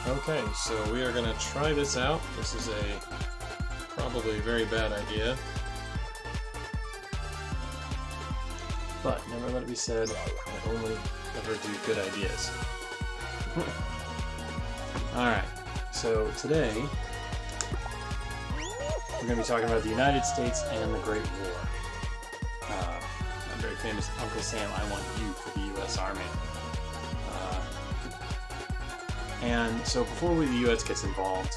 Okay, so we are going to try this out. This is probably a very bad idea. But never let it be said, I only ever do good ideas. Alright, so today we're going to be talking about the United States and the Great War. A very famous Uncle Sam, I want you for the U.S. Army. And so before the U.S. gets involved,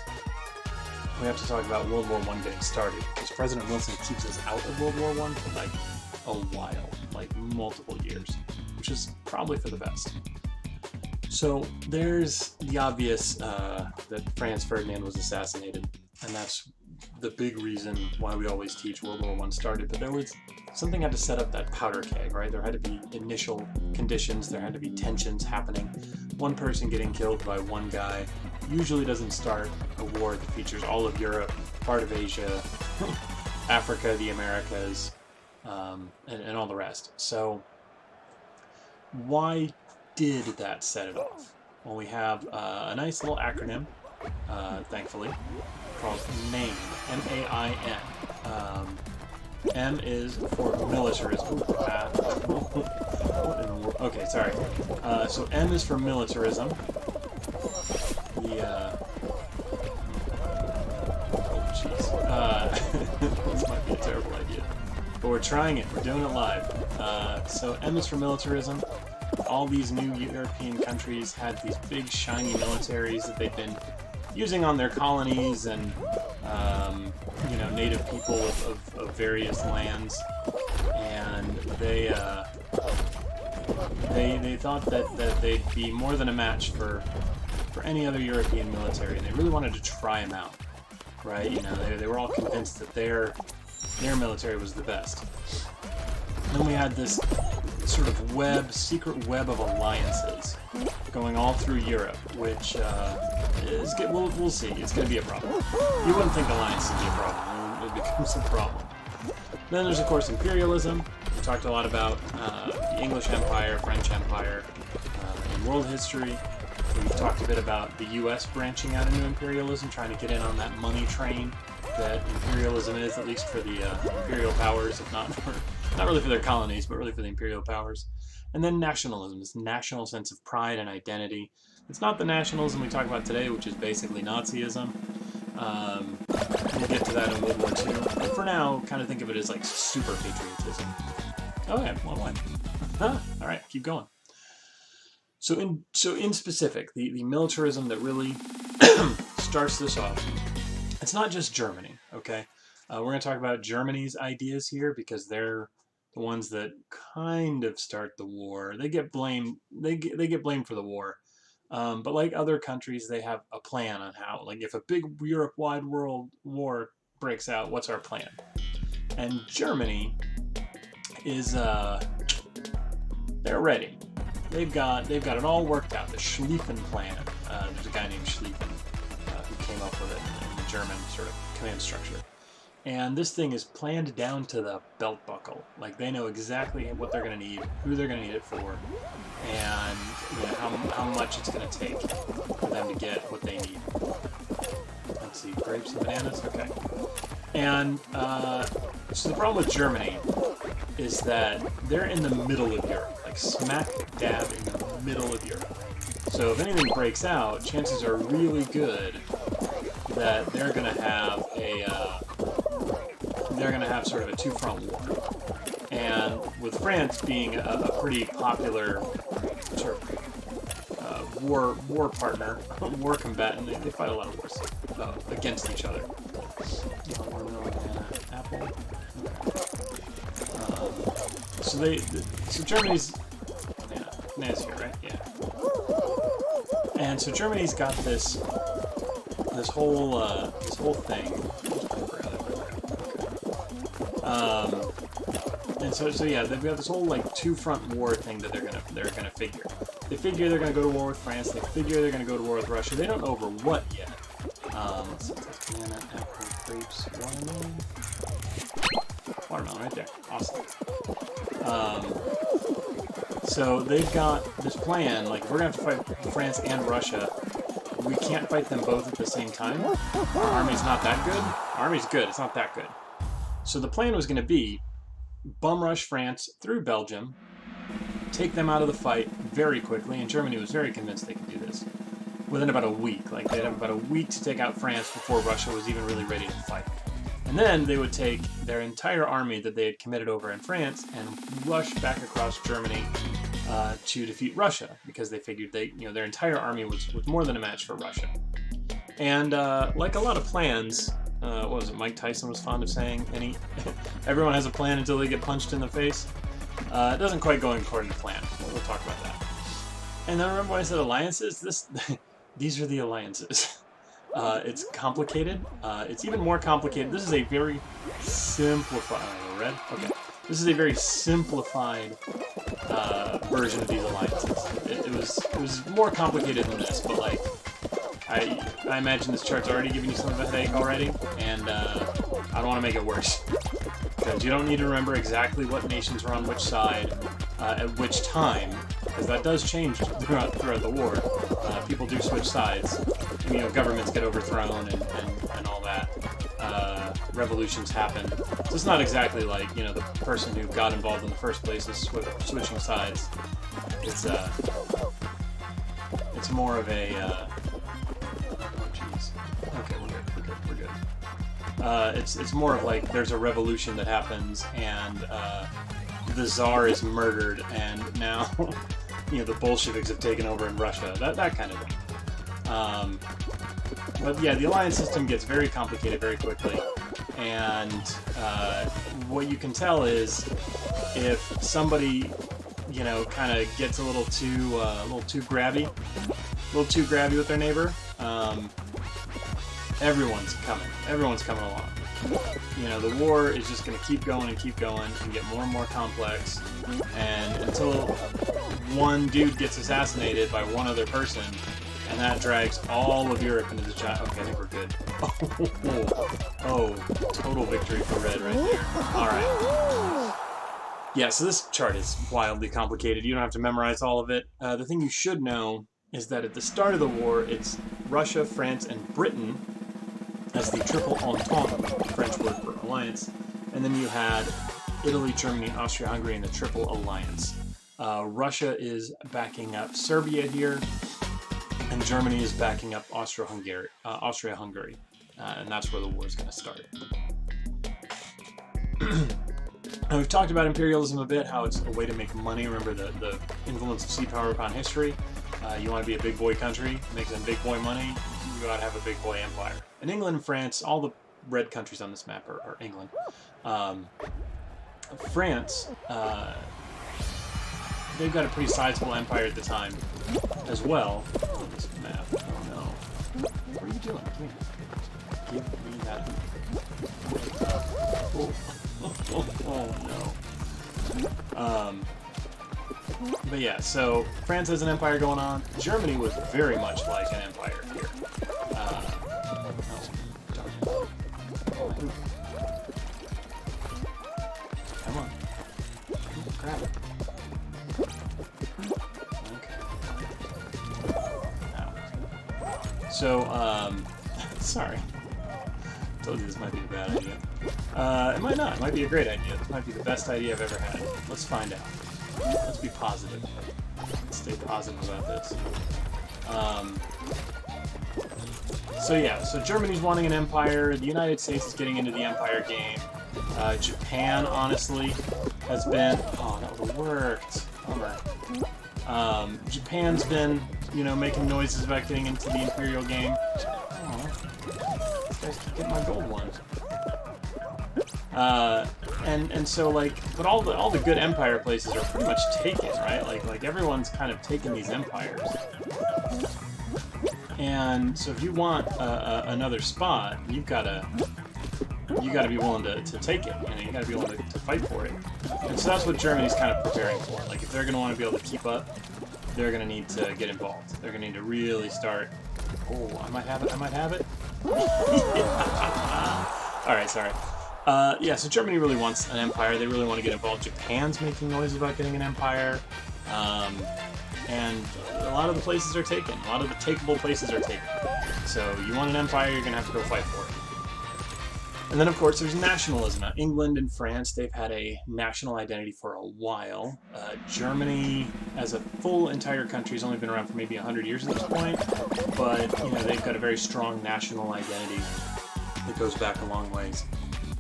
we have to talk about World War I getting started, because President Wilson keeps us out of World War I for like a while, like multiple years, which is probably for the best. So there's the obvious that Franz Ferdinand was assassinated, and that's the big reason why we always teach World War I started, but there was something had to set up that powder keg, right? There had to be initial conditions, there had to be tensions happening. One person getting killed by one guy usually doesn't start a war that features all of Europe, part of Asia, Africa, the Americas, and all the rest. So why did that set it off? Well, we have a nice little acronym, thankfully, called MAIN, M-A-I-N. M is for militarism. What in the world? Okay, sorry. So M is for militarism. Oh, jeez. This might be a terrible idea. But we're trying it. We're doing it live. So M is for militarism. All these new European countries had these big, shiny militaries that they've been using on their colonies and native people of various lands, and they thought that they'd be more than a match for any other European military, and they really wanted to try them out, right? They were all convinced that their military was the best. And then we had this sort of secret web of alliances going all through Europe, which we'll see. It's going to be a problem. You wouldn't think alliances would be a problem. It becomes a problem. Then there's, of course, imperialism. We talked a lot about the English Empire, French Empire, in world history. We've talked a bit about the U.S. branching out into imperialism, trying to get in on that money train that imperialism is, at least for the imperial powers, if not really for their colonies, but really for the imperial powers. And then nationalism, this national sense of pride and identity. It's not the nationalism we talk about today, which is basically Nazism. We'll get to that in World War II. But for now, kind of think of it as like super patriotism. Oh yeah, 1-1. Huh. All right, keep going. So in specific, the militarism that really starts this off, it's not just Germany, okay? We're going to talk about Germany's ideas here because they're the ones that kind of start the war. They get blamed. They get blamed for the war, but like other countries, they have a plan on how. Like if a big Europe-wide world war breaks out, what's our plan? And Germany is they're ready. They've got it all worked out. The Schlieffen plan. There's a guy named Schlieffen who came up with it in the German sort of command structure. And this thing is planned down to the belt buckle. Like they know exactly what they're going to need, who they're going to need it for, and how much it's going to take for them to get what they need. Let's see, grapes and bananas? Okay. And so the problem with Germany is that they're in the middle of Europe, like smack dab in the middle of Europe. So if anything breaks out, chances are really good that they're going to have sort of a two-front war. And with France being a pretty popular sort of war partner, war combatant, they fight a lot of wars against each other. Watermelon, banana, apple. So Germany's bananas here, right? Yeah. And so Germany's got this whole thing. And so yeah, they've got this whole like two-front war thing that they're gonna figure. They figure they're gonna go to war with France. They figure they're gonna go to war with Russia. They don't know over what yet. Let's see, that's banana, apple, grapes, watermelon. Watermelon right there. Awesome. So they've got this plan. Like, we're gonna have to fight France and Russia. we can't fight them both at the same time. Our army's not that good. Our army's good, it's not that good. So the plan was going to be bum rush France through Belgium, take them out of the fight very quickly, and Germany was very convinced they could do this within about a week. Like, they'd have about a week to take out France before Russia was even really ready to fight. And then they would take their entire army that they had committed over in France and rush back across Germany to defeat Russia, because they figured their entire army was more than a match for Russia. And like a lot of plans, what was it, Mike Tyson was fond of saying, everyone has a plan until they get punched in the face. It doesn't quite go according to plan. We'll talk about that. And then remember when I said alliances? These are the alliances. It's complicated. It's even more complicated. This is a very simplified... red? Okay. This is a very simplified version of these alliances. It was more complicated than this, but like, I imagine this chart's already giving you some of a headache already, and I don't want to make it worse. Because you don't need to remember exactly what nations are on which side at which time, because that does change throughout the war. People do switch sides. Governments get overthrown and all that. Revolutions happen. So it's not exactly like, the person who got involved in the first place is switching sides. It's more of a... oh, jeez. Okay, we're good. It's more of like there's a revolution that happens and the Tsar is murdered and now the Bolsheviks have taken over in Russia. That kind of thing. But yeah, the alliance system gets very complicated very quickly, and what you can tell is if somebody kind of gets a little too grabby with their neighbor, everyone's coming along. The war is just going to keep going and get more and more complex, and until one dude gets assassinated by one other person, and that drags all of Europe into the giant... Okay, I think we're good. Oh, total victory for red right there. Alright. Yeah, so this chart is wildly complicated. You don't have to memorize all of it. The thing you should know is that at the start of the war, it's Russia, France, and Britain as the Triple Entente, French word for alliance. And then you had Italy, Germany, Austria-Hungary in the Triple Alliance. Russia is backing up Serbia here, and Germany is backing up Austria-Hungary, and that's where the war is going to start. Now, we've talked about imperialism a bit, how it's a way to make money. Remember the influence of sea power upon history. You want to be a big boy country, make some big boy money, you got to have a big boy empire. And England and France, all the red countries on this map are England. France, they've got a pretty sizable empire at the time as well. On this map. Oh no. What are you doing? Come here. Give me that. Oh no. But yeah, so France has an empire going on. Germany was very much like an empire here. Come on. Grab it. So, sorry. I told you this might be a bad idea. It might not. It might be a great idea. This might be the best idea I've ever had. Let's find out. Let's be positive. Let's stay positive about this. So yeah, so Germany's wanting an empire. The United States is getting into the empire game. Japan, honestly, has been... Oh, that would have worked. Bummer. Japan's been, making noises about getting into the imperial game. Oh, these guys keep getting my gold ones. And so like, but all the good empire places are pretty much taken, right? Like everyone's kind of taken these empires. And so if you want another spot, you gotta be willing to take it. You gotta be willing to fight for it. And so that's what Germany's kind of preparing for. Like if they're gonna want to be able to keep up, they're gonna need to get involved. They're gonna need to really start. Oh, I might have it. All right, sorry. Yeah, so Germany really wants an empire. They really want to get involved. Japan's making noise about getting an empire. And a lot of the places are taken. A lot of the takeable places are taken. So you want an empire, you're going to have to go fight for it. And then, of course, there's nationalism. Now, England and France, they've had a national identity for a while. Germany, as a full entire country, has only been around for maybe 100 years at this point. But, you know, they've got a very strong national identity that goes back a long ways.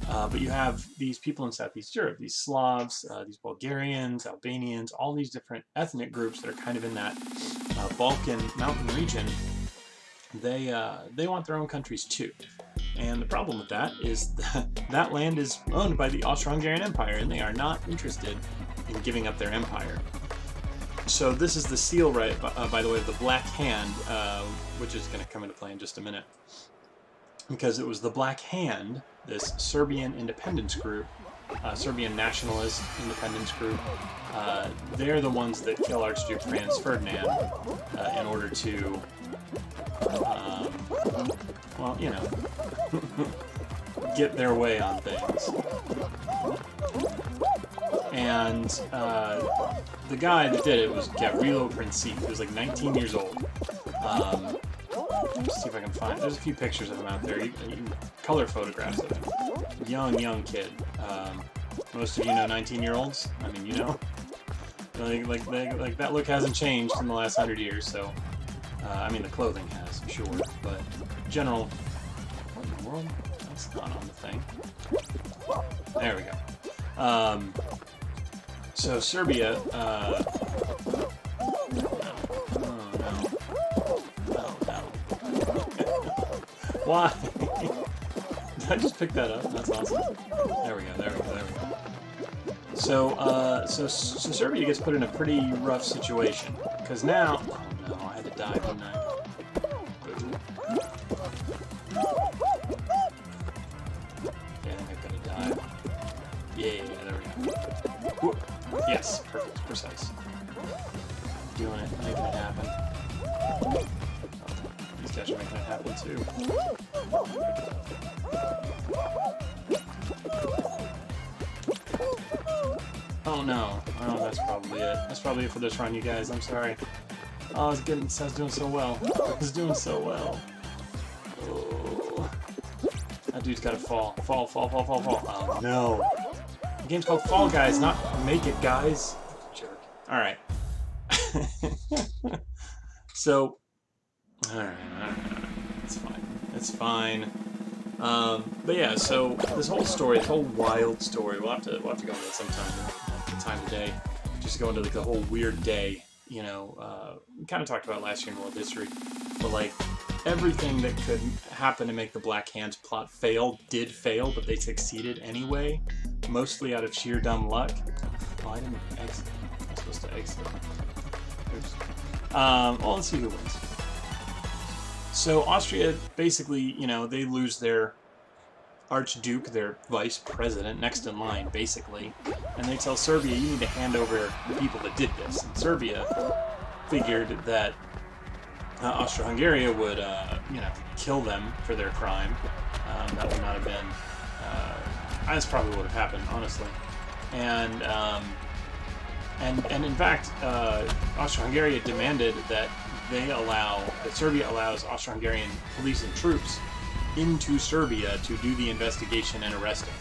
But you have these people in Southeast Europe, these Slavs, these Bulgarians, Albanians, all these different ethnic groups that are kind of in that Balkan mountain region. They want their own countries too. And the problem with that is that land is owned by the Austro-Hungarian Empire, and they are not interested in giving up their empire. So this is the seal, right, by the way, of the Black Hand, which is going to come into play in just a minute. Because it was the Black Hand, this Serbian independence group, Serbian nationalist independence group, they're the ones that kill Archduke Franz Ferdinand in order to, well, you know, get their way on things. And the guy that did it was Gavrilo Princip. He was like 19 years old. Let's see if I can find. There's a few pictures of him out there. You color photographs of him. Young kid. Most of you know 19-year-olds. I mean, you know, like that look hasn't changed in the last 100 years. So, I mean, the clothing has, sure, but general. What in the world? That's not on the thing. There we go. So Serbia. Why? Did I just pick that up? That's awesome. There we go. So, so Serbia gets put in a pretty rough situation because now. Oh no! I had to die, didn't I? Yeah, I think I've got to die. Yeah, there we go. Whoop. Yes, perfect, precise. Doing it, making it happen. These guys are making it happen too. Oh no. Oh, that's probably it. That's probably it for this run, you guys. I'm sorry. Oh, I was doing so well. I was doing so well. Oh. That dude's gotta fall. Fall. Oh no. The game's called Fall Guys, not Make It Guys. Jerk. Alright. So, alright. It's fine. But yeah, so this whole story, this whole wild story, we'll have to go into it sometime, the time of day, just to go into like the whole weird day, you know, we kind of talked about last year in World History, but like, everything that could happen to make the Black Hand's plot fail did fail, but they succeeded anyway, mostly out of sheer dumb luck. Oh, I didn't exit. I'm supposed to exit. Oops. Well, let's see who wins. So Austria, basically, you know, they lose their Archduke, their vice president, next in line, basically, and they tell Serbia, you need to hand over the people that did this. And Serbia figured that Austro-Hungary would, you know, kill them for their crime. That would not have been, that's probably what would have happened, honestly. And in fact, Austro-Hungary demanded that Serbia allows Austro-Hungarian police and troops into Serbia to do the investigation and arresting,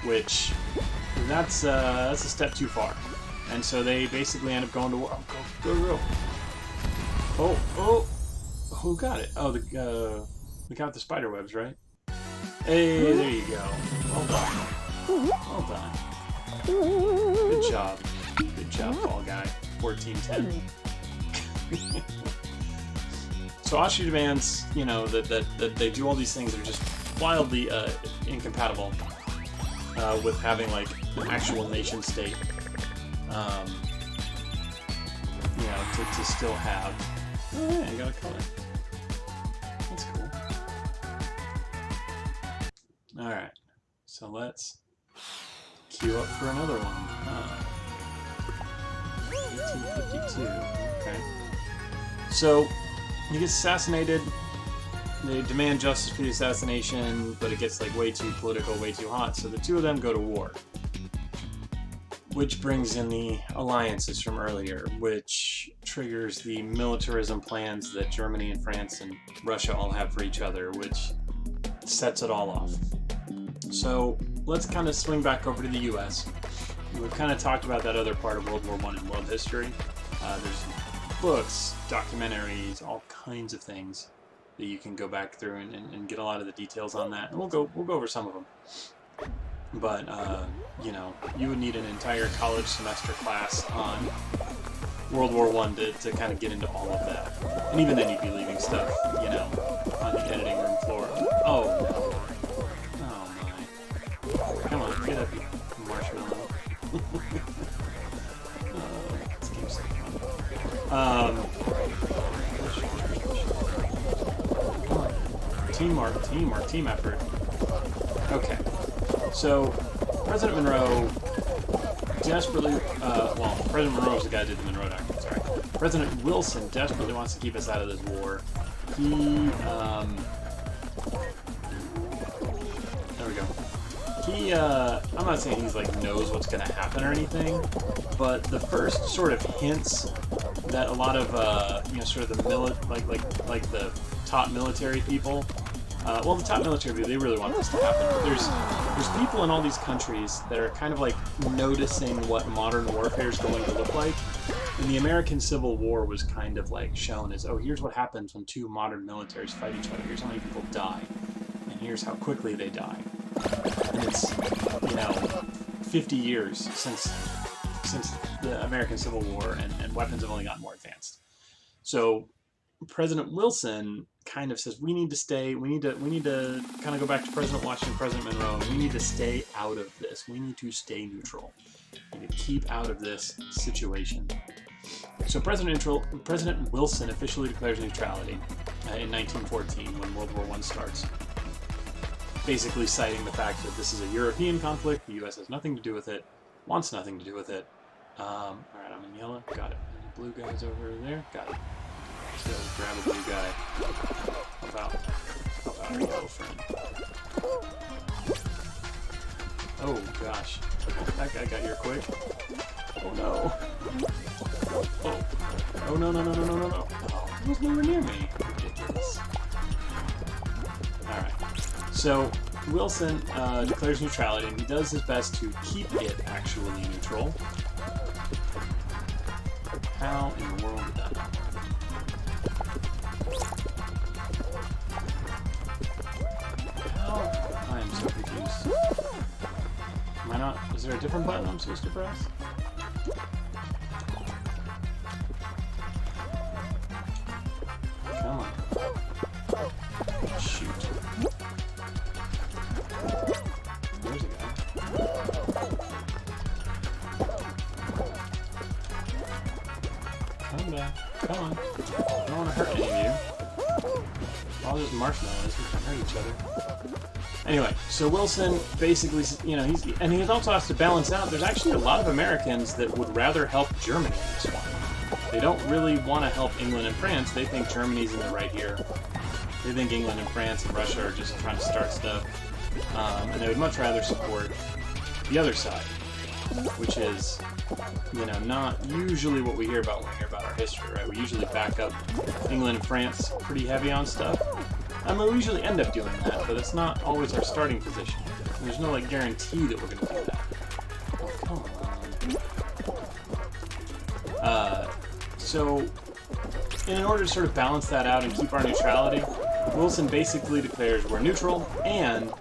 which that's a step too far. And so they basically end up going to war. Go. Oh, who got it? Oh, the guy with the spider webs, right? Hey, there you go. Well done. Good job, Fall Guy. 14-10. So Austria demands, you know, that they do all these things that are just wildly incompatible with having like an actual nation state, you know, to still have. Oh yeah, you got a color. That's cool. All right, so let's queue up for another one. 1852. Okay. So he gets assassinated. They demand justice for the assassination, but it gets like way too political, way too hot. So the two of them go to war. which brings in the alliances from earlier, which triggers the militarism plans that Germany and France and Russia all have for each other, which sets it all off. So let's kind of swing back over to the US. We've kind of talked about that other part of World War I in world history. There's books, documentaries, all kinds of things that you can go back through and get a lot of the details on that. And we'll go over some of them. But, you know, you would need an entire college semester class on World War I to kind of get into all of that. And even then you'd be leaving stuff, you know, on the editing room floor. Oh, no. Oh, my. Come on, get up, you marshmallow. This game's so fun. Come on. Team effort. Okay. So, President Monroe desperately, well, President Monroe was the guy who did the Monroe Doctrine, sorry. President Wilson desperately wants to keep us out of this war. He, there we go. He, I'm not saying he's, like, knows what's going to happen or anything, but the first sort of hints that a lot of, you know, sort of the like the top military people, well, the top military people, they really want this to happen. But there's people in all these countries that are kind of like noticing what modern warfare is going to look like. And the American Civil War was kind of like shown as, oh, here's what happens when two modern militaries fight each other. Here's how many people die. And here's how quickly they die. And it's, you know, 50 years since the American Civil War, and weapons have only gotten more advanced. So President Wilson kind of says we need to kind of go back to President Washington, President Monroe. We need to stay out of this. We need to stay neutral. We need to keep out of this situation. So President Wilson officially declares neutrality in 1914 when World War I starts, basically citing the fact that this is a European conflict. The U.S. has nothing to do with it, wants nothing to do with it. All right, I'm in yellow. Got it. And the blue guy's over there. Got it. So grab a blue guy. Help out our yellow friend. Oh gosh. That guy got here quick. Oh no. Oh. Oh no. Oh, he was nowhere near me. Ridiculous. Alright. So Wilson declares neutrality, and he does his best to keep it actually neutral. How in the world did that happen? I am so confused. Am I not? Is there a different button I'm supposed to press? Come on. Shoot. There's a guy. Come back. Come on. I don't want to hurt any of you. All those marshmallows, we can hurt each other. Anyway, so Wilson basically, you know, he also has to balance out. There's actually a lot of Americans that would rather help Germany in this one. They don't really want to help England and France. They think Germany's in the right here. They think England and France and Russia are just trying to start stuff. And they would much rather support the other side, which is, you know, not usually what we hear about when we hear about our history, right? We usually back up England and France pretty heavy on stuff. I mean, we usually end up doing that, but it's not always our starting position. And there's no, like, guarantee that we're going to do that. Oh, come on. So, in order to sort of balance that out and keep our neutrality, Wilson basically declares we're neutral, and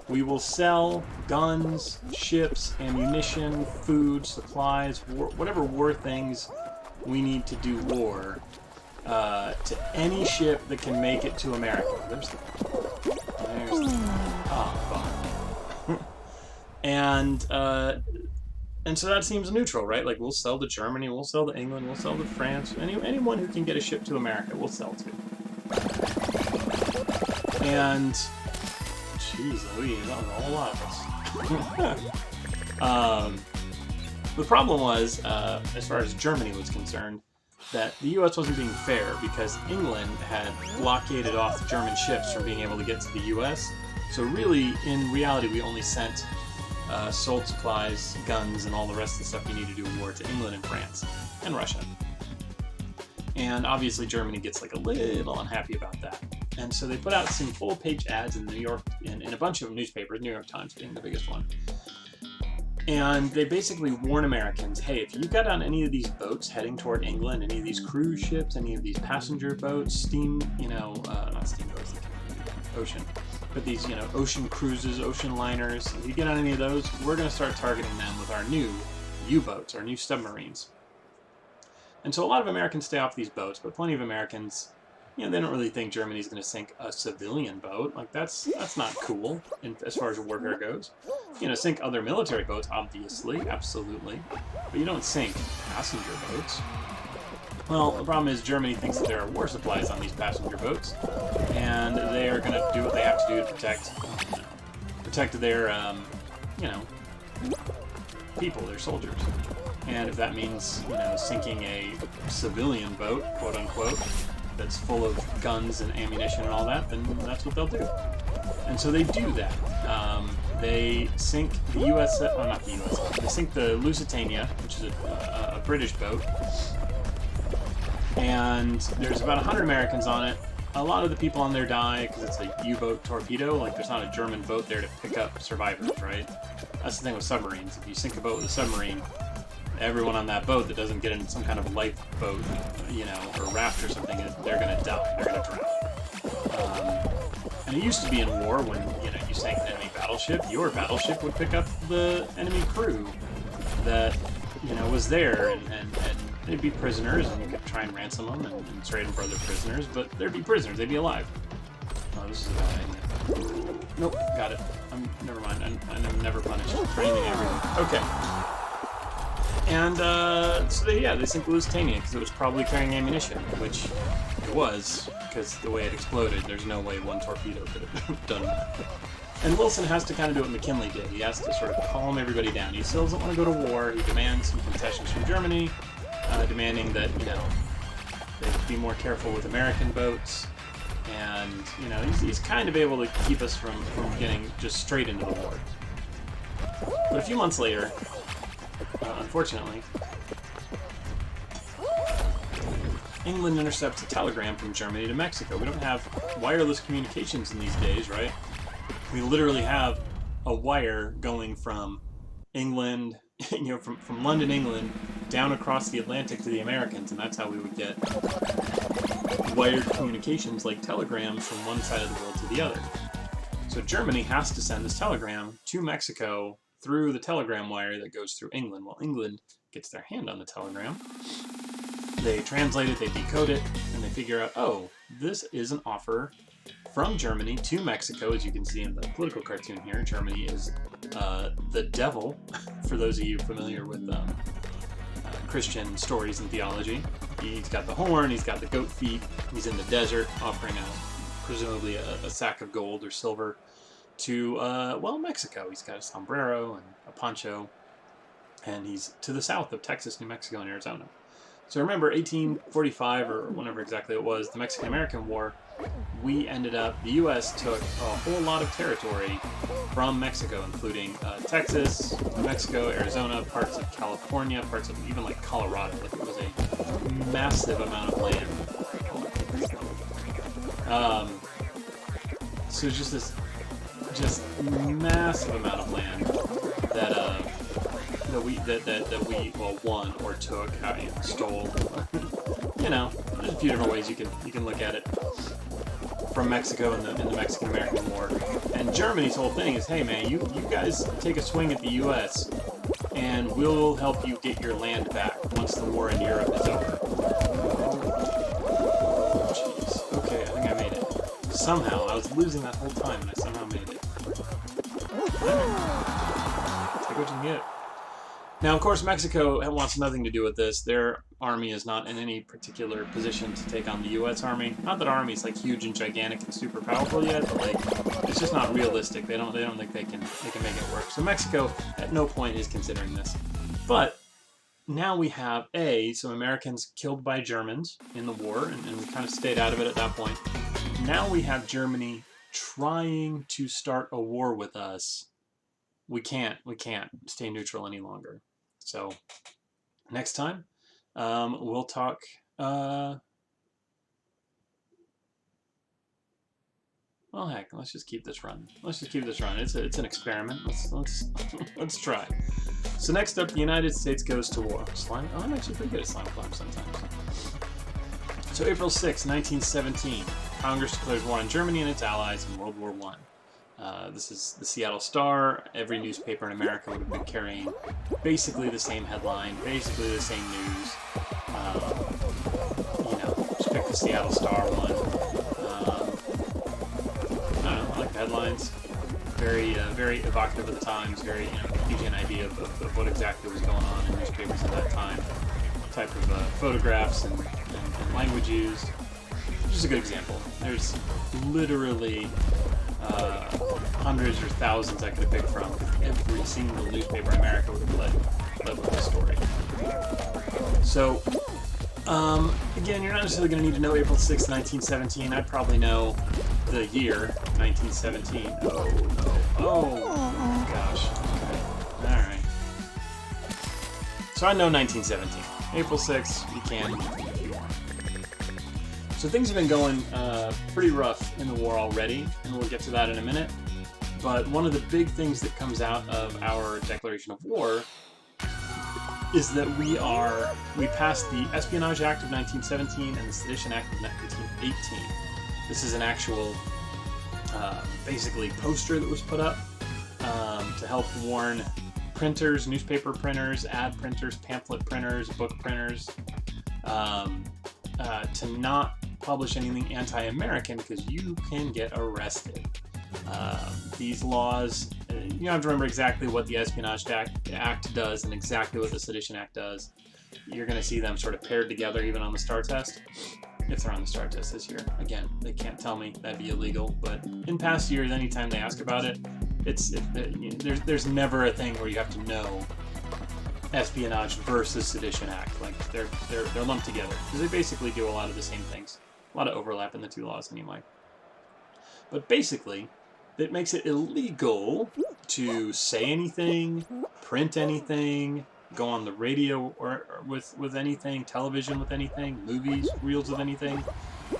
we will sell guns, ships, ammunition, food, supplies, whatever war things we need to do war, to any ship that can make it to America. There's the oh, fuck. And so that seems neutral, right? Like, we'll sell to Germany, we'll sell to England, we'll sell to France. Anyone who can get a ship to America, we'll sell to. And jeez Louise, that was a whole lot of us. The problem was, as far as Germany was concerned, that the U.S. wasn't being fair because England had blockaded off German ships from being able to get to the U.S. So really, in reality, we only sent sold supplies, guns, and all the rest of the stuff you need to do a war to England and France and Russia. And obviously Germany gets like a little unhappy about that. And so they put out some full-page ads in New York, in a bunch of newspapers, New York Times being the biggest one. And they basically warn Americans, hey, if you got on any of these boats heading toward England, any of these cruise ships, any of these passenger boats, not steamboats, ocean, but these, ocean cruises, ocean liners, if you get on any of those, we're going to start targeting them with our new U-boats, our new submarines. And so a lot of Americans stay off these boats, but plenty of Americans, they don't really think Germany's going to sink a civilian boat. Like, that's not cool as far as warfare goes. Sink other military boats, obviously, absolutely. But you don't sink passenger boats. Well, the problem is Germany thinks that there are war supplies on these passenger boats, and they are going to do what they have to do to protect their, people, their soldiers. And if that means, sinking a civilian boat, quote unquote, that's full of guns and ammunition and all that, then that's what they'll do. And so they do that. They sink the they sink the Lusitania, which is a British boat. And there's about 100 Americans on it. A lot of the people on there die because it's a U-boat torpedo. Like, there's not a German boat there to pick up survivors, right? That's the thing with submarines. If you sink a boat with a submarine, everyone on that boat that doesn't get in some kind of lifeboat, or raft or something, they're going to die. They're going to drown. And it used to be in war when, you sank an enemy battleship, your battleship would pick up the enemy crew that, was there, and they'd be prisoners, and you could try and ransom them and trade them for other prisoners, but they'd be prisoners, they'd be alive. Oh, this is a bad idea. Nope, got it. Never mind, I'm never punished for anything I really. Okay. And, so they sink the Lusitania because it was probably carrying ammunition, which it was, because the way it exploded, there's no way one torpedo could have done that. And Wilson has to kind of do what McKinley did. He has to sort of calm everybody down. He still doesn't want to go to war. He demands some concessions from Germany, demanding that, they be more careful with American boats. And, he's kind of able to keep us from getting just straight into the war. But a few months later, unfortunately, England intercepts a telegram from Germany to Mexico. We don't have wireless communications in these days, right? We literally have a wire going from England, from London, England, down across the Atlantic to the Americans, and that's how we would get wired communications like telegrams from one side of the world to the other. So Germany has to send this telegram to Mexico through the telegram wire that goes through England. Well, England gets their hand on the telegram. They translate it, they decode it, and they figure out, oh, this is an offer from Germany to Mexico. As you can see in the political cartoon here, Germany is the devil, for those of you familiar with Christian stories and theology. He's got the horn, he's got the goat feet, he's in the desert offering presumably a sack of gold or silver to, Mexico. He's got a sombrero and a poncho, and he's to the south of Texas, New Mexico, and Arizona. So remember, 1845, or whenever exactly it was, the Mexican-American War, the U.S. took a whole lot of territory from Mexico, including Texas, New Mexico, Arizona, parts of California, parts of even like Colorado. Like, it was a massive amount of land. So it's just this massive amount of land that we won or took, stole. There's a few different ways you can look at it from Mexico in the Mexican-American War. And Germany's whole thing is, hey man, you guys take a swing at the U.S. and we'll help you get your land back once the war in Europe is over. Jeez. Okay, I think I made it. Somehow, I was losing that whole time, and I somehow made it. Take what you can get. Now, of course, Mexico wants nothing to do with this. Their army is not in any particular position to take on the U.S. army. Not that our army is like huge and gigantic and super powerful yet, but like it's just not realistic. They don't think they can make it work. So Mexico at no point is considering this. But now we have some Americans killed by Germans in the war, and we kind of stayed out of it at that point. Now we have Germany trying to start a war with us we can't stay neutral any longer. So next time, we'll talk. Well, heck, let's just keep this running. Let's just keep this running. It's an experiment. Let's try. So next up, the United States goes to war. Slime. Oh, I'm actually pretty good at slime climb sometimes. So April 6, 1917, Congress declares war on Germany and its allies in World War I. This is the Seattle Star. Every newspaper in America would have been carrying basically the same headline, basically the same news. Just pick the Seattle Star one. I don't know, I like the headlines. Very evocative of the times, very, gives you an idea of what exactly was going on in newspapers at that time. Type of photographs and language used. Just a good example. There's literally hundreds or thousands I could have picked from. Every single newspaper in America would have led with this story. So, again, you're not necessarily going to need to know April 6, 1917. I'd probably know the year, 1917. Oh, no. Oh, gosh. Okay. Alright. So I know 1917. April 6th, you can if you want. So things have been going pretty rough in the war already, and we'll get to that in a minute. But one of the big things that comes out of our declaration of war is that we passed the Espionage Act of 1917 and the Sedition Act of 1918. This is an actual, basically, poster that was put up to help warn printers, newspaper printers, ad printers, pamphlet printers, book printers, to not publish anything anti-American because you can get arrested. These laws, you don't have to remember exactly what the Espionage Act does and exactly what the Sedition Act does. You're going to see them sort of paired together even on the STAR test. If they're on the STAR test this year. Again, they can't tell me, that'd be illegal, but in past years, anytime they ask about it, there's never a thing where you have to know Espionage versus Sedition Act. Like, they're lumped together, because they basically do a lot of the same things. A lot of overlap in the two laws anyway. But basically, it makes it illegal to say anything, print anything, go on the radio or with anything, television with anything, movies, reels with anything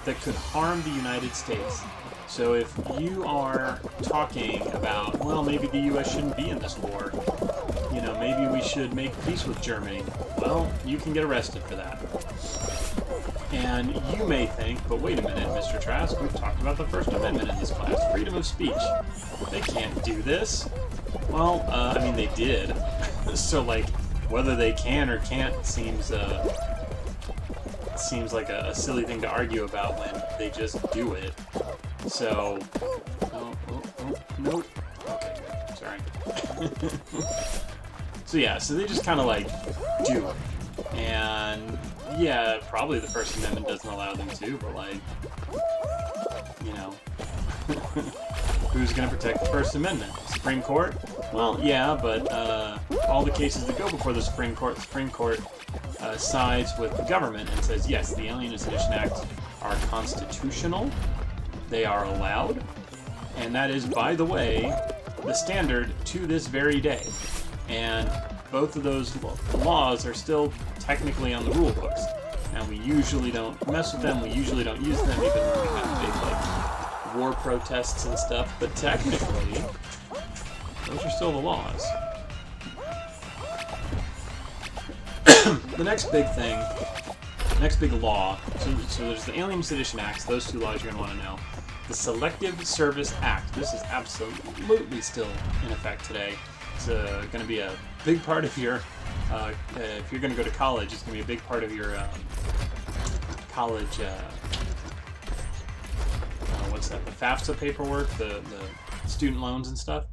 that could harm the United States. So if you are talking about, well, maybe the U.S. shouldn't be in this war, maybe we should make peace with Germany, well, you can get arrested for that. And you may think, but wait a minute, Mr. Trask, we've talked about the First Amendment in this class, freedom of speech. They can't do this. Well, I mean, they did. So, like, whether they can or can't seems like a silly thing to argue about when they just do it. So, nope. Okay, sorry. So yeah, so they just kind of like do it. And yeah, probably the First Amendment doesn't allow them to, but like, who's going to protect the First Amendment? Supreme Court? Well, yeah, but all the cases that go before the Supreme Court sides with the government and says, yes, the Alien and Sedition Acts are constitutional, they are allowed, and that is, by the way, the standard to this very day. And both of those laws are still technically on the rule books. And we usually don't mess with them, we usually don't use them, even when we have big, like, war protests and stuff, but technically, those are still the laws. The next big thing, next big law, so there's the Alien Sedition Acts, those two laws you're going to want to know. The Selective Service Act, this is absolutely still in effect today. It's going to be a big part of your, if you're going to go to college, it's going to be a big part of your college, what's that, the FAFSA paperwork, the student loans and stuff.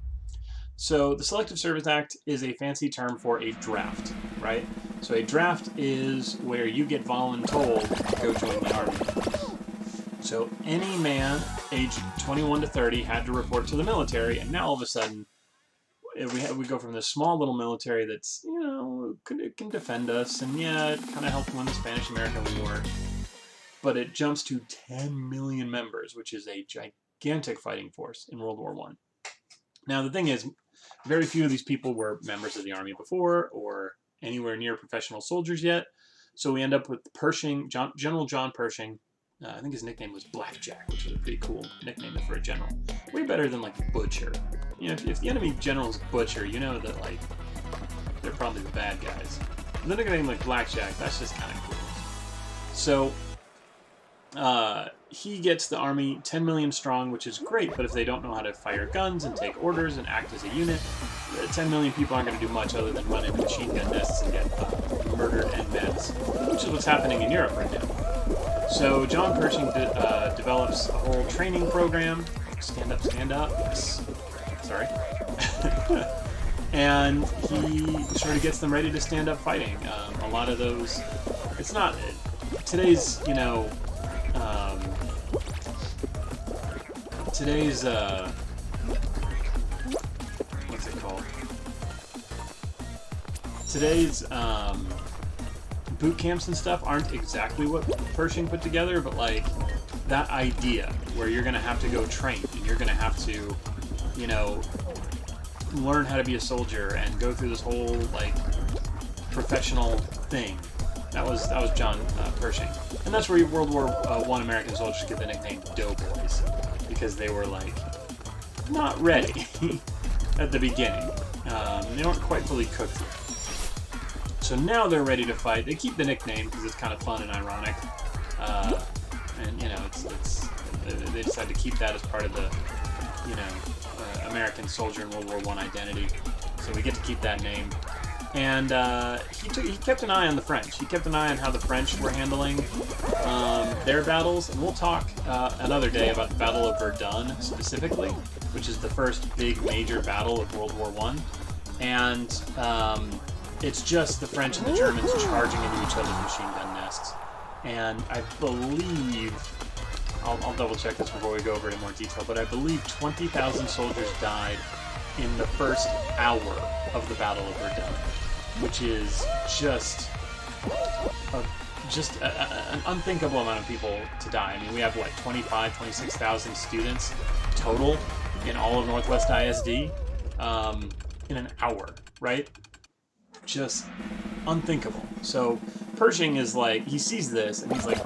So the Selective Service Act is a fancy term for a draft, right? So a draft is where you get voluntold to go join the army. So any man aged 21 to 30 had to report to the military, and now all of a sudden, we go from this small little military that's, it can defend us, and yeah, it kind of helped win the Spanish-American War, but it jumps to 10 million members, which is a gigantic fighting force in World War I. Now, the thing is, Very few of these people were members of the army before or anywhere near professional soldiers yet. So we end up with Pershing, General John Pershing. I think his nickname was Blackjack, which is a pretty cool nickname for a general. Way better than like Butcher. You know, if the enemy general is Butcher, you know that like they're probably the bad guys. And then a nickname like Blackjack, that's just kind of cool. So he gets the army 10 million strong, which is great, but if they don't know how to fire guns and take orders and act as a unit, 10 million people aren't going to do much other than run into machine gun nests and get murdered en masse, which is what's happening in Europe right now. So John Pershing develops a whole training program. Stand up, stand up. Yes. Sorry. And he sort of gets them ready to stand up fighting. A lot of those, it's not, today's, you know, today's, what's it called? Today's, boot camps and stuff aren't exactly what Pershing put together, but like that idea where you're going to have to go train and you're going to have to, you know, learn how to be a soldier and go through this whole like professional thing. That was John Pershing, and that's where World War I American soldiers get the nickname Doughboys, because they were like not ready at the beginning. They weren't quite fully cooked yet. So now they're ready to fight. They keep the nickname because it's kind of fun and ironic, and you know, they decide to keep that as part of the, you know, American soldier in World War I identity. So we get to keep that name. And he kept an eye on the French. He kept an eye on how the French were handling their battles. And we'll talk another day about the Battle of Verdun specifically, which is the first big major battle of World War I. And it's just the French and the Germans charging into each other's machine gun nests. And I believe, I'll double check this before we go over it in more detail, but I believe 20,000 soldiers died in the first hour of the Battle of Verdun, which is just an unthinkable amount of people to die. I mean, we have, what, 26,000 students total in all of Northwest ISD in an hour, right? Just unthinkable. So Pershing is like, he sees this and he's like,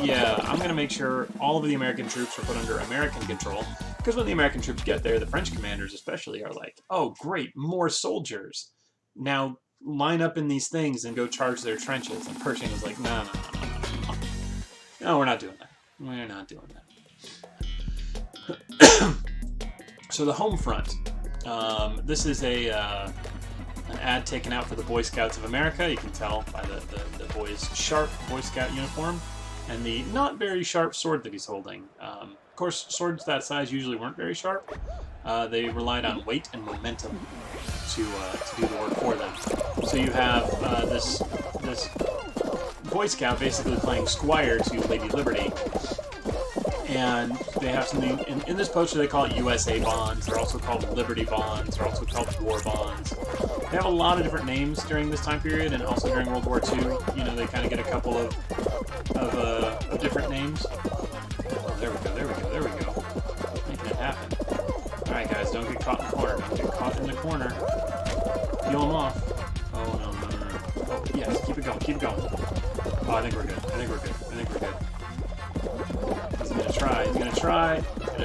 yeah, I'm going to make sure all of the American troops are put under American control, because when the American troops get there, the French commanders especially are like, oh, great, more soldiers. Now line up in these things and go charge their trenches. And Pershing was like, no, we're not doing that. We're not doing that. So the home front. This is an ad taken out for the Boy Scouts of America. You can tell by the boy's sharp Boy Scout uniform and the not very sharp sword that he's holding. Of course, swords that size usually weren't very sharp. They relied on weight and momentum to do the work for them. So you have this Boy Scout basically playing squire to Lady Liberty. And they have something, in this poster they call it USA bonds, they're also called Liberty bonds, they're also called war bonds. They have a lot of different names during this time period, and also during World War II, you know, they kind of get a couple of different names. Oh, there we go. Making it happen. Alright guys, don't get caught in the corner, don't get caught in the corner. Peel them off. Oh, no. Oh, yes, keep it going. Oh, I think we're good. He's gonna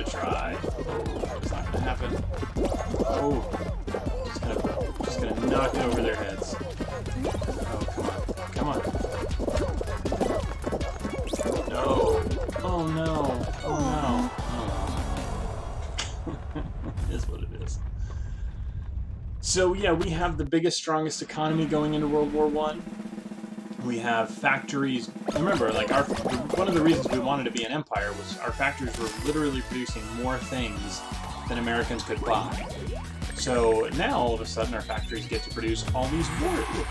try. Oh, it's not gonna happen. Oh, just gonna knock it over their heads. Oh, come on. No. Oh no. It is what it is. So yeah, we have the biggest, strongest economy going into World War I. We have factories. Remember, like one of the reasons we wanted to be an empire was our factories were literally producing more things than Americans could buy. So now all of a sudden our factories get to produce all these war equipment.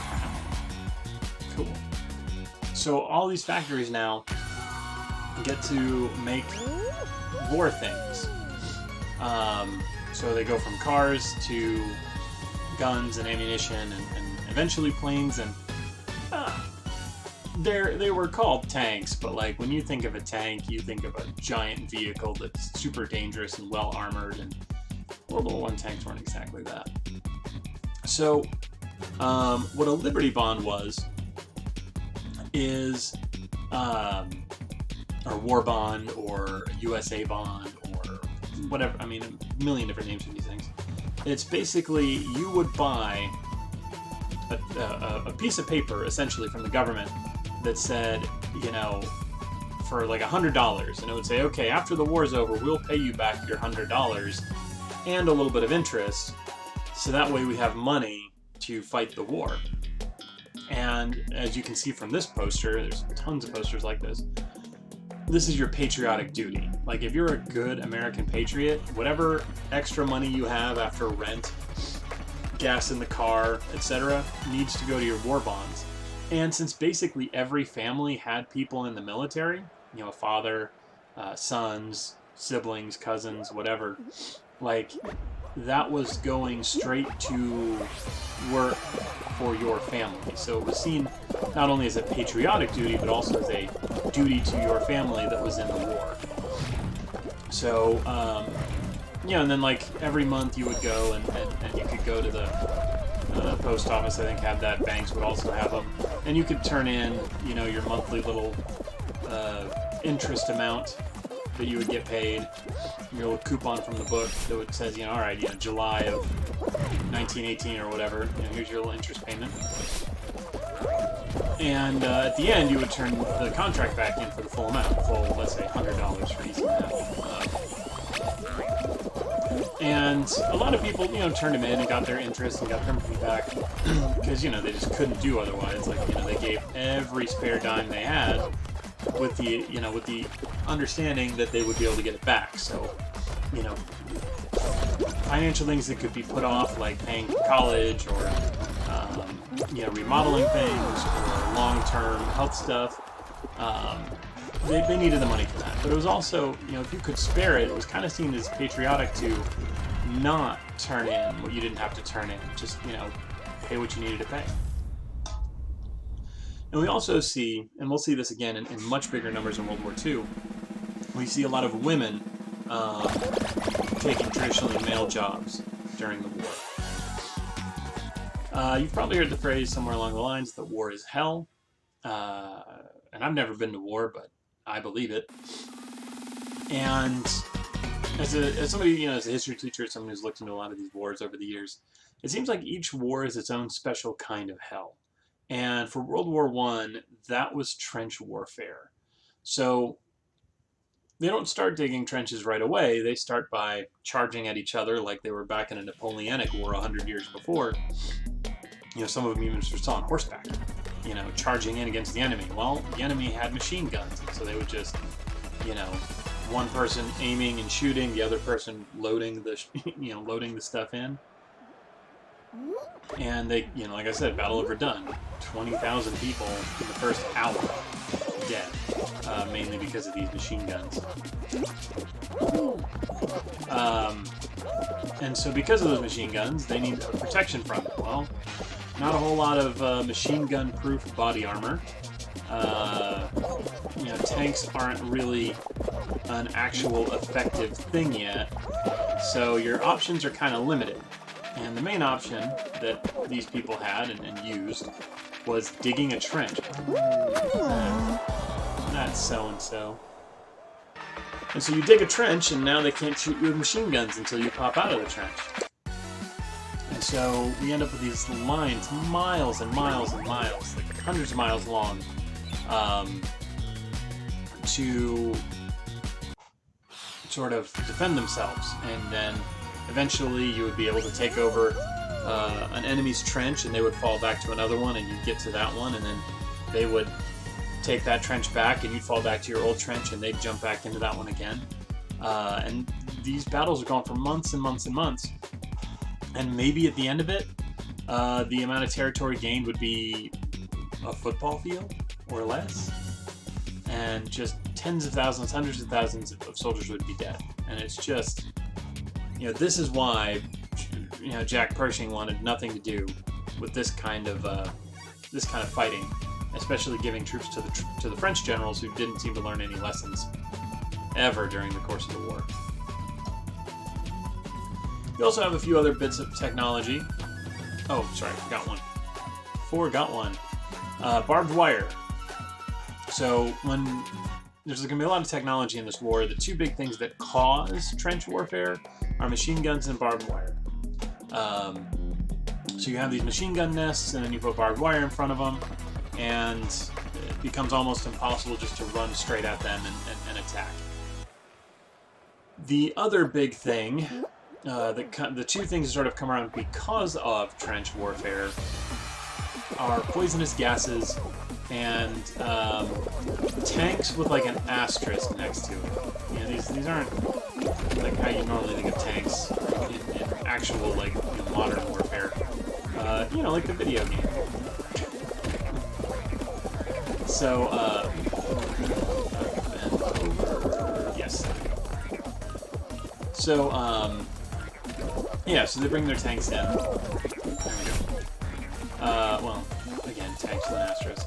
Cool. So all these factories now get to make war things. So they go from cars to guns and ammunition and eventually planes and they were called tanks, but like when you think of a tank, you think of a giant vehicle that's super dangerous and well armored, and World War I tanks weren't exactly that. So, what a Liberty Bond is, or War Bond, or USA Bond, or whatever. I mean, a million different names for these things. It's basically, you would buy a piece of paper, essentially, from the government that said, you know, for like $100, and it would say, okay, after the war's over, we'll pay you back your $100 and a little bit of interest, so that way we have money to fight the war. And as you can see from this poster, there's tons of posters like this, this is your patriotic duty. Like, if you're a good American patriot, whatever extra money you have after rent, gas in the car, etc., needs to go to your war bonds. And since basically every family had people in the military, you know, a father, sons, siblings, cousins, whatever, like, that was going straight to work for your family. So it was seen not only as a patriotic duty, but also as a duty to your family that was in the war. So, yeah, and then, like, every month you would go and you could go to the post office, I think, had that. Banks would also have them. And you could turn in, you know, your monthly little interest amount that you would get paid, your little coupon from the book that would says, you know, all right, you know, July of 1918 or whatever, you know, here's your little interest payment. And at the end, you would turn the contract back in for the full amount, let's say, $100 for each of that. And a lot of people, you know, turned them in and got their interest and got their money back because, you know, they just couldn't do otherwise. Like, you know, they gave every spare dime they had with the, you know, with the understanding that they would be able to get it back. So, you know, financial things that could be put off, like paying for college or, you know, remodeling things or long-term health stuff, they needed the money for that. But it was also, you know, if you could spare it, it was kind of seen as patriotic to not turn in what you didn't have to turn in. Just, you know, pay what you needed to pay. And we also see, and we'll see this again in much bigger numbers in World War II, we see a lot of women taking traditionally male jobs during the war. You've probably heard the phrase somewhere along the lines that war is hell. And I've never been to war, but I believe it. And as somebody, you know, as a history teacher, someone who's looked into a lot of these wars over the years, it seems like each war is its own special kind of hell. And for World War I, that was trench warfare. So they don't start digging trenches right away. They start by charging at each other like they were back in a Napoleonic War 100 years before. You know, some of them even were still on horseback, you know, charging in against the enemy. Well, the enemy had machine guns, so they would just, you know, one person aiming and shooting, the other person loading the, you know, loading the stuff in. And they, you know, like I said, battle over done. 20,000 people in the first hour dead, mainly because of these machine guns. And so because of those machine guns, they need protection from it. Well, not a whole lot of machine gun-proof body armor. You know, tanks aren't really an actual effective thing yet, so your options are kind of limited. And the main option that these people had and used was digging a trench. That's so-and-so. And so you dig a trench, and now they can't shoot you with machine guns until you pop out of the trench. And so we end up with these lines, miles and miles and miles, like hundreds of miles long, to sort of defend themselves. And then eventually you would be able to take over an enemy's trench, and they would fall back to another one, and you'd get to that one, and then they would take that trench back, and you'd fall back to your old trench, and they'd jump back into that one again. And these battles are going for months and months and months. And maybe at the end of it, the amount of territory gained would be a football field or less. And just tens of thousands, hundreds of thousands of soldiers would be dead. And it's just, you know, this is why, you know, Jack Pershing wanted nothing to do with this kind of fighting, especially giving troops to the French generals who didn't seem to learn any lessons ever during the course of the war. You also have a few other bits of technology. Oh, sorry, forgot one. Barbed wire. So when there's going to be a lot of technology in this war, the two big things that cause trench warfare are machine guns and barbed wire. So you have these machine gun nests, and then you put barbed wire in front of them, and it becomes almost impossible just to run straight at them and attack. The other big thing, the two things that sort of come around because of trench warfare are poisonous gases and tanks with like an asterisk next to it. You know, these aren't like how you normally think of tanks in actual like modern warfare. You know, like the video game. So, yes. So, yeah, so they bring their tanks in. There we go. Well, again, tanks with an asterisk.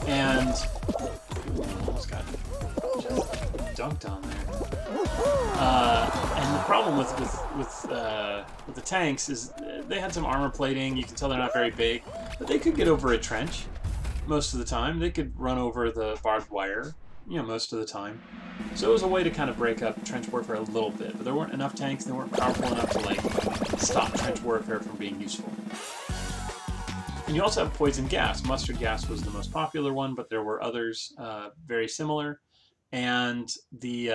And, almost got just dunked on there. And the problem with the tanks is they had some armor plating. You can tell they're not very big, but they could get over a trench most of the time. They could run over the barbed wire, you know, most of the time. So it was a way to kind of break up trench warfare a little bit, but there weren't enough tanks. They weren't powerful enough to like stop trench warfare from being useful. And you also have poison gas. Mustard gas was the most popular one, but there were others very similar. And the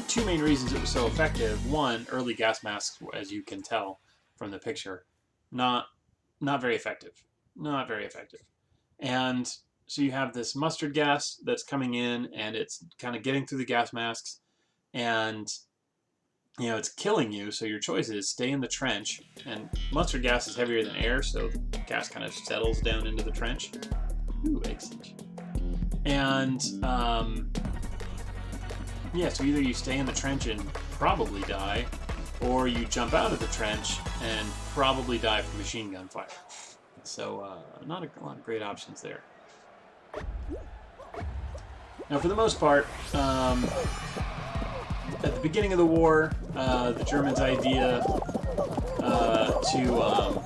two main reasons it was so effective: one, early gas masks, as you can tell from the picture, not very effective. Not very effective. And so you have this mustard gas that's coming in, and it's kind of getting through the gas masks, and you know, it's killing you. So your choice is stay in the trench, and mustard gas is heavier than air, so the gas kind of settles down into the trench. Ooh, egg siege. And yeah, so either you stay in the trench and probably die, or you jump out of the trench and probably die from machine gun fire. So not a lot of great options there. Now, for the most part, at the beginning of the war, the Germans' idea to oh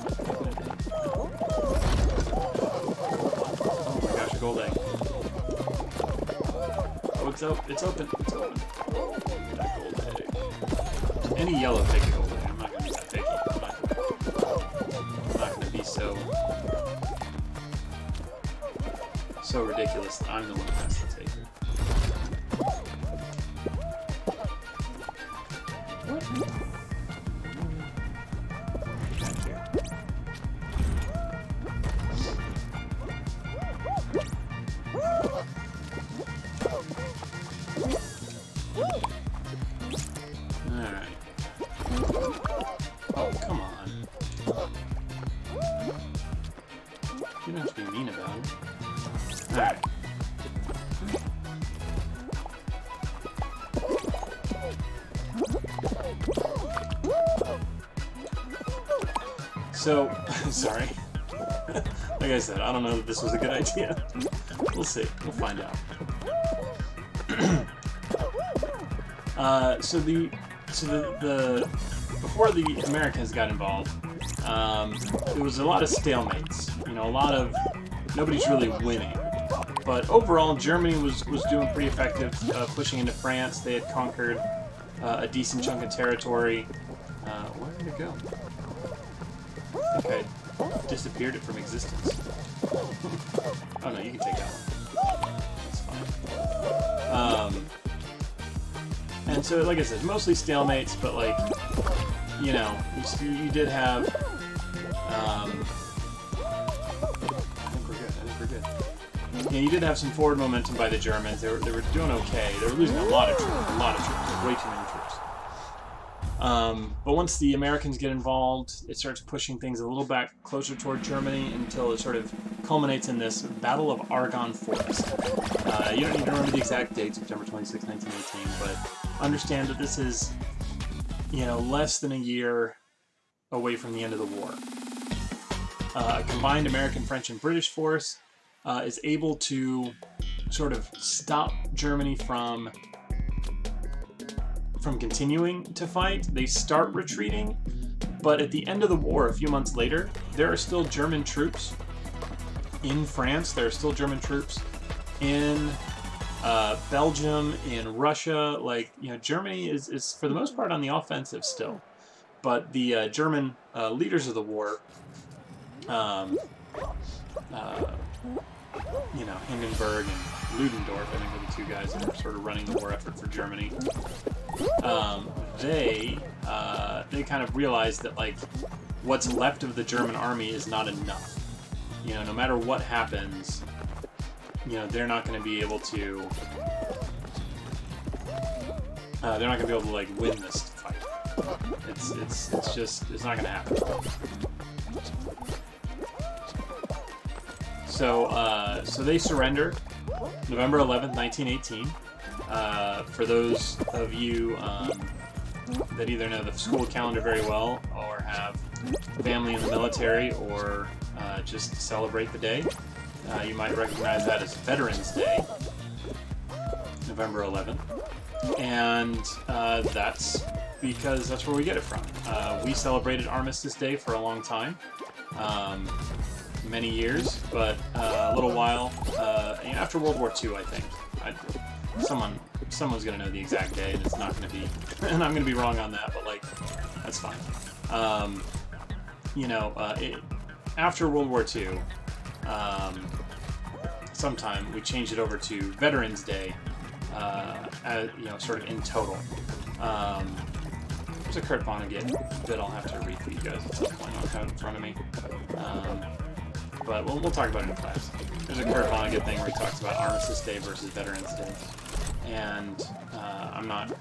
my gosh, a gold egg. Oh, it's open. It's open. That gold egg. Any yellow, take a gold egg. I'm not gonna be that picky. I'm not gonna be so ridiculous that I'm the one who has to take it. Alright. Oh, come on. You don't have to be mean about it. Alright. So, sorry. Like I said, I don't know that this was a good idea. We'll see. We'll find out. So before the Americans got involved, there was a lot of stalemates. You know, nobody's really winning. But overall, Germany was doing pretty effective, pushing into France. They had conquered a decent chunk of territory. Where did it go? I think I disappeared it from existence. Oh no, you can take that one. That's fine. And so, like I said, mostly stalemates, but like, you know, you did have. I think we're good. Yeah, you did have some forward momentum by the Germans. They were doing okay. They were losing a lot of troops, way too many troops. But once the Americans get involved, it starts pushing things a little back closer toward Germany until it sort of culminates in this Battle of Argonne Forest. You don't need to remember the exact date, September 26, 1918, but understand that this is, you know, less than a year away from the end of the war. A combined American, French, and British force is able to sort of stop Germany from from continuing to fight. They start retreating, but at the end of the war, a few months later, there are still German troops in France. There are still German troops in Belgium, in Russia. Like, you know, Germany is for the most part on the offensive still. But the German leaders of the war, you know, Hindenburg and Ludendorff, I think are the two guys that are sort of running the war effort for Germany. They kind of realized that, like, what's left of the German army is not enough. You know, no matter what happens, you know, they're not going to be able to. They're not going to be able to, like, win this fight. It's not going to happen. So they surrender November 11th, 1918. For those of you that either know the school calendar very well or have family in the military or just celebrate the day, you might recognize that as Veterans Day, November 11th. And that's because that's where we get it from. We celebrated Armistice Day for a long time. Many years, but a little while after World War II, I think. Someone's gonna know the exact day, and it's not gonna be, and I'm gonna be wrong on that, but, like, that's fine. You know, after World War II, sometime we changed it over to Veterans Day, you know, sort of in total. There's a Kurt Vonnegut that I'll have to read for you guys at some point. I'll have it in front of me. But we'll talk about it in class. There's a Kurt Vonnegut thing where he talks about Armistice Day versus Veterans Day. And I'm not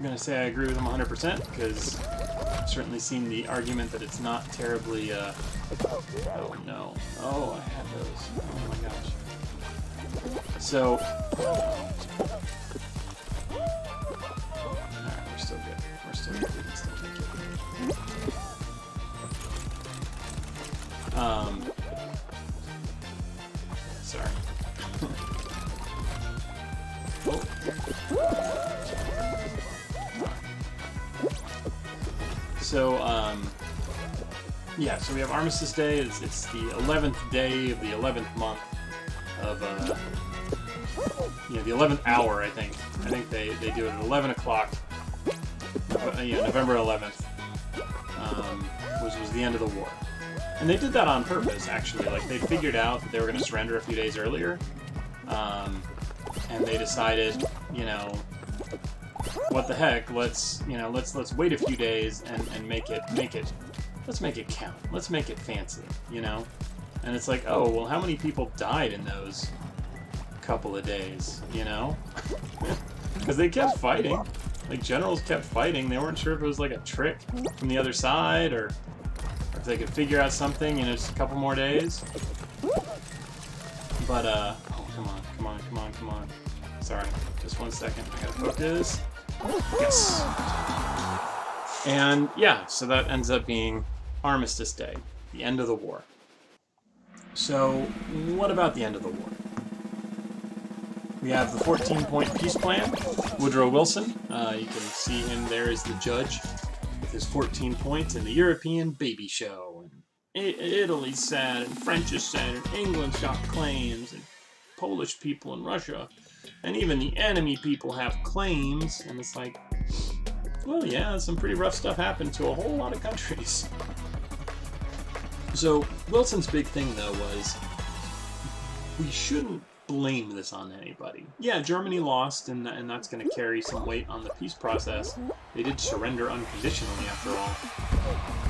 going to say I agree with him 100%, because I've certainly seen the argument that it's not terribly... oh no. Oh, I had those. Oh my gosh. So... Alright, we're still good. We're still good. We can still take it. Sorry. Oh. So, yeah, so we have Armistice Day. It's the 11th day of the 11th month of, you know, the 11th hour, I think. I think they do it at 11 o'clock, yeah, November 11th, which was the end of the war. And they did that on purpose, actually. Like, they figured out that they were going to surrender a few days earlier, and they decided, you know, what the heck? Let's wait a few days and let's make it count. Let's make it fancy, you know. And it's like, oh, well, how many people died in those couple of days, you know? Because they kept fighting. Like, generals kept fighting. They weren't sure if it was like a trick from the other side or if they could figure out something in just a couple more days. But, oh, come on. Sorry, just 1 second. I gotta focus. Yes! And, yeah, so that ends up being Armistice Day, the end of the war. So, what about the end of the war? We have the 14-point peace plan. Woodrow Wilson, you can see him there as the judge with his 14 points, and the European baby show. And Italy's sad, and French is sad, and England's got claims, and Polish people in Russia, and even the enemy people have claims. And it's like, well, yeah, some pretty rough stuff happened to a whole lot of countries. So Wilson's big thing, though, was we shouldn't blame this on anybody. Yeah, Germany lost, and that's going to carry some weight on the peace process. They did surrender unconditionally, after all.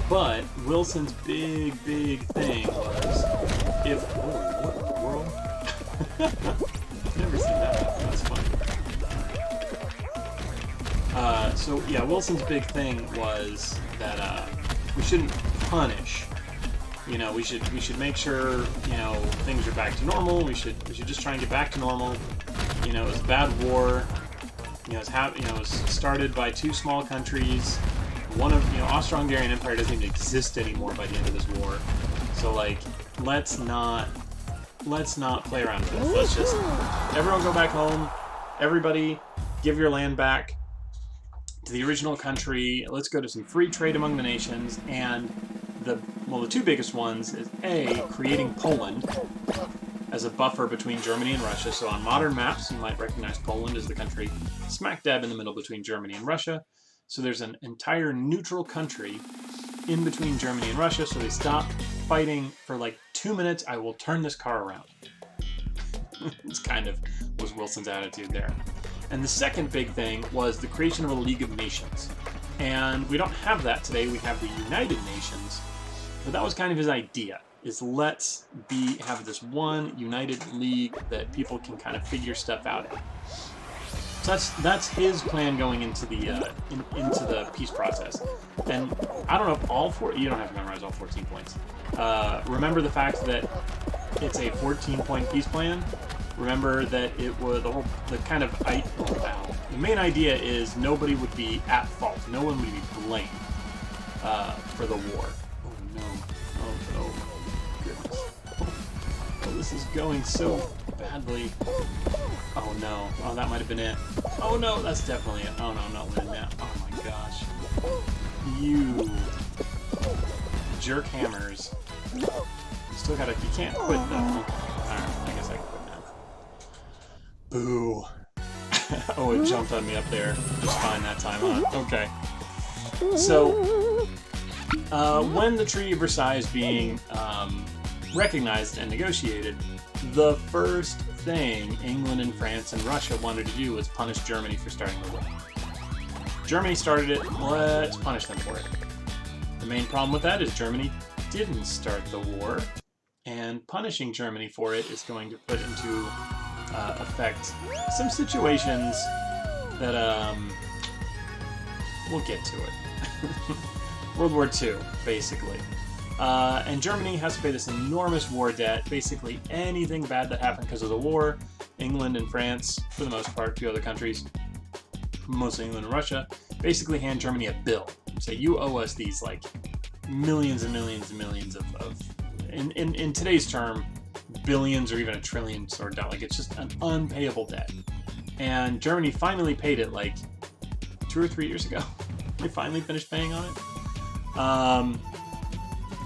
But Wilson's big thing was, if... Oh, what in the world? Never seen that. That's funny. So, yeah, Wilson's big thing was that we shouldn't punish. You know, we should make sure, you know, things are back to normal. We should just try and get back to normal. You know, it was a bad war. You know, it was started by two small countries. One of, you know, Austro-Hungarian Empire doesn't even exist anymore by the end of this war. So, like, let's not play around with this. Let's just everyone go back home. Everybody give your land back. to the original country. Let's go to some free trade among the nations. And the two biggest ones is A, creating Poland as a buffer between Germany and Russia. So on modern maps, you might recognize Poland as the country smack dab in the middle between Germany and Russia. So there's an entire neutral country in between Germany and Russia, so they stop fighting for like 2 minutes. I will turn this car around. It's kind of was Wilson's attitude there. And the second big thing was the creation of a League of Nations. And we don't have that today. We have the United Nations. But that was kind of his idea, is let's have this one united league that people can kind of figure stuff out in. So that's his plan going into the peace process. And I don't know if you don't have to memorize all 14 points. Remember the fact that it's a 14-point peace plan. Remember that it was the main idea is nobody would be at fault. No one would be blamed for the war. Oh no! Oh goodness! Oh, this is going so badly. Oh no! Oh, that might have been it. Oh no, that's definitely it. Oh no, I'm not winning that. Oh my gosh! You jerk hammers. Still gotta. You can't quit though. Alright, I guess I can quit now. Boo! Oh, it jumped on me up there. Just fine that time, huh? Okay. So, when the Treaty of Versailles is being recognized and negotiated, the first thing England and France and Russia wanted to do was punish Germany for starting the war. Germany started it, let's punish them for it. The main problem with that is Germany didn't start the war, and punishing Germany for it is going to put into effect some situations that, we'll get to it. World War II, basically. And Germany has to pay this enormous war debt. Basically, anything bad that happened because of the war, England and France, for the most part, a few other countries, mostly England and Russia, basically hand Germany a bill. Say, you owe us these, like, millions and millions and millions of in today's term, billions or even a trillion sort of debt. Like, it's just an unpayable debt. And Germany finally paid it, like, 2 or 3 years ago. They finally finished paying on it.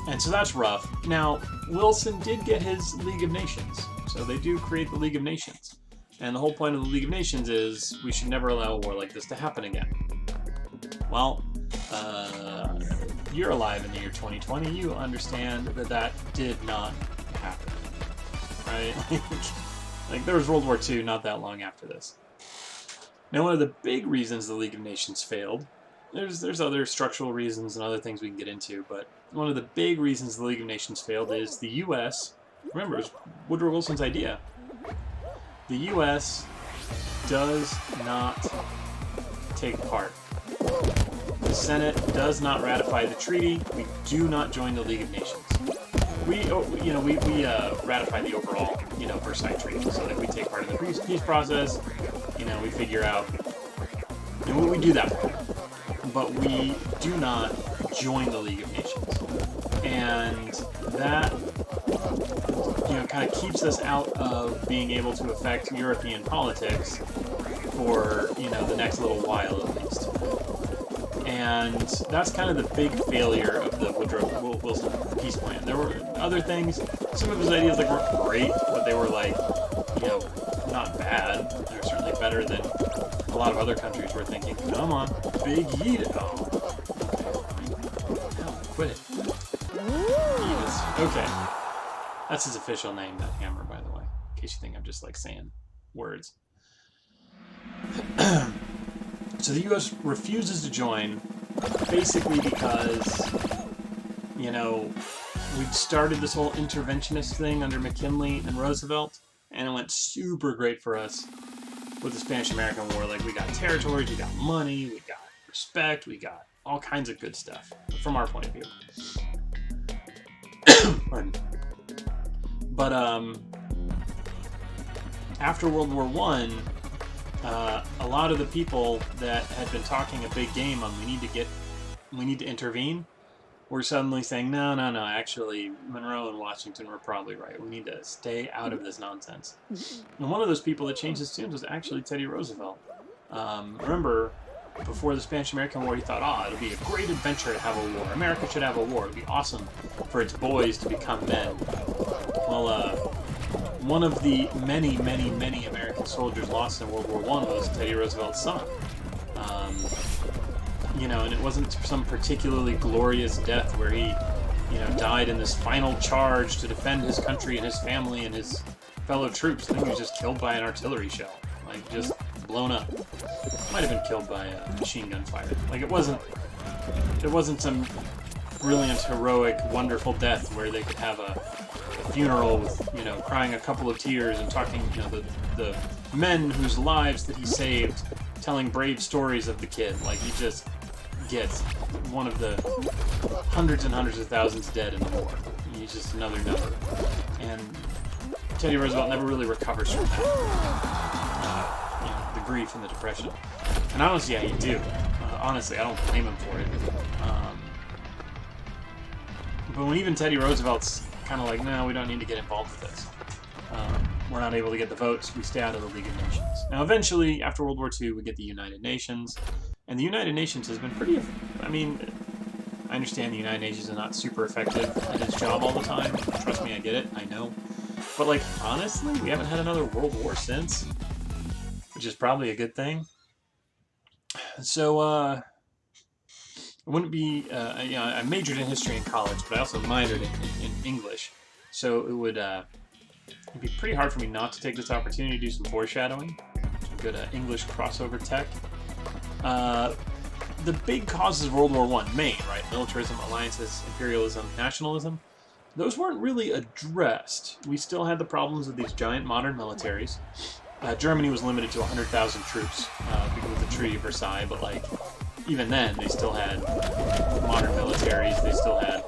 And so that's rough. Now, Wilson did get his League of Nations. So they do create the League of Nations. And the whole point of the League of Nations is we should never allow a war like this to happen again. Well, you're alive in the year 2020. You understand that that did not happen. Right? Like there was World War II not that long after this. Now, one of the big reasons the League of Nations failed, there's other structural reasons and other things we can get into, but one of the big reasons the League of Nations failed is the U.S., remember, it was Woodrow Wilson's idea. The U.S. does not take part. The Senate does not ratify the treaty. We do not join the League of Nations. We ratify the overall, Versailles Treaty, so that we take part in the peace process. We figure out, we do that part. But we do not join the League of Nations. And that, kind of keeps us out of being able to affect European politics for, the next little while at least. And that's kind of the big failure of the Woodrow Wilson peace plan. There were other things, some of his ideas weren't great, but they were not bad. They were certainly better than a lot of other countries were thinking. Come on, big yeet it. Oh, quit it. Yeetus. Okay. That's his official name, that hammer, by the way. In case you think I'm just saying words. So the U.S. refuses to join, basically because, we'd started this whole interventionist thing under McKinley and Roosevelt, and it went super great for us with the Spanish-American War. We got territories, we got money, we got respect, we got all kinds of good stuff, from our point of view. Pardon. But, after World War I, a lot of the people that had been talking a big game on we need to intervene, were suddenly saying, no, actually, Monroe and Washington were probably right. We need to stay out of this nonsense. And one of those people that changed his tunes was actually Teddy Roosevelt. Remember, before the Spanish-American War, he thought, it'll be a great adventure to have a war. America should have a war. It'd be awesome for its boys to become men. Well, one of the many, many, many American soldiers lost in World War I was Teddy Roosevelt's son. You know, and it wasn't some particularly glorious death where he, you know, died in this final charge to defend his country and his family and his fellow troops. I think he was just killed by an artillery shell. Like, just blown up. Might have been killed by a machine gun fire. Like, it wasn't some brilliant, heroic, wonderful death where they could have a funeral with, you know, crying a couple of tears and talking, you know, the men whose lives that he saved, telling brave stories of the kid. Like, he just gets one of the hundreds and hundreds of thousands dead in the war. He's just another number. And Teddy Roosevelt never really recovers from that. You know, the grief and the depression. And honestly, yeah, you do. Honestly, I don't blame him for it. But when even Teddy Roosevelt's kind of like, no, we don't need to get involved with this. We're not able to get the votes. We stay out of the League of Nations. Now, eventually, after World War II, we get the United Nations. And the United Nations has been pretty... I mean, I understand the United Nations is not super effective at its job all the time. Trust me, I get it. I know. But, like, honestly, we haven't had another World War since. Which is probably a good thing. So, it wouldn't be... you know, I majored in history in college, but I also minored in English. So it would... it'd be pretty hard for me not to take this opportunity to do some foreshadowing. Good English crossover tech. The big causes of World War I, main, right? Militarism, alliances, imperialism, nationalism. Those weren't really addressed. We still had the problems of these giant modern militaries. Germany was limited to 100,000 troops because of the Treaty of Versailles, but like, even then, they still had modern militaries. They still had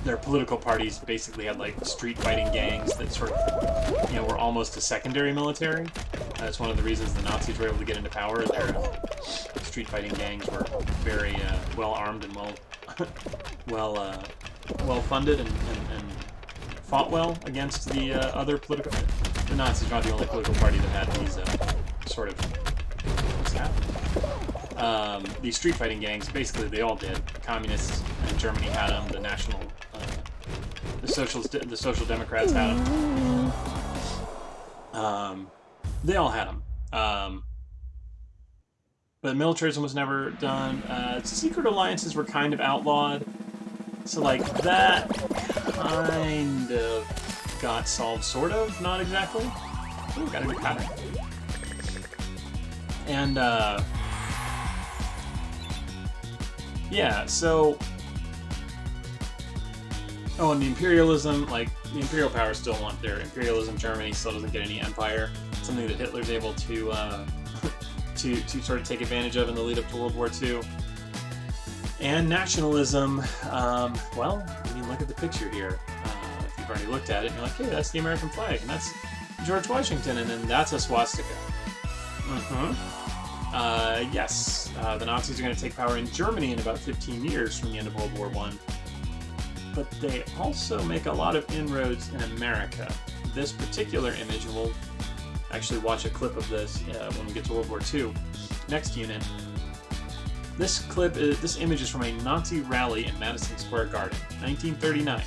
their political parties basically had like street fighting gangs that sort of, you know, were almost a secondary military. That's one of the reasons the Nazis were able to get into power. Their street fighting gangs were very well armed and well funded and fought well against the other political. The Nazis are not the only political party that had these sort of what's happening. These street fighting gangs, basically, they all did. The communists in Germany had them. The national, the Social Democrats had them. They all had them. But militarism was never done. Secret alliances were kind of outlawed. So, like, that kind of got solved, sort of. Not exactly. Ooh, got a new pattern. And, yeah, so... Oh, and the imperialism, like, the imperial powers still want their imperialism. Germany still doesn't get any empire. Something that Hitler's able to sort of take advantage of in the lead up to World War II. And nationalism, well, when you look at the picture here, if you've already looked at it, you're like, hey, that's the American flag, and that's George Washington, and then that's a swastika. Yes, the Nazis are going to take power in Germany in about 15 years from the end of World War I. But they also make a lot of inroads in America. This particular image, and we'll actually watch a clip of this when we get to World War II, next unit. This image is from a Nazi rally in Madison Square Garden, 1939.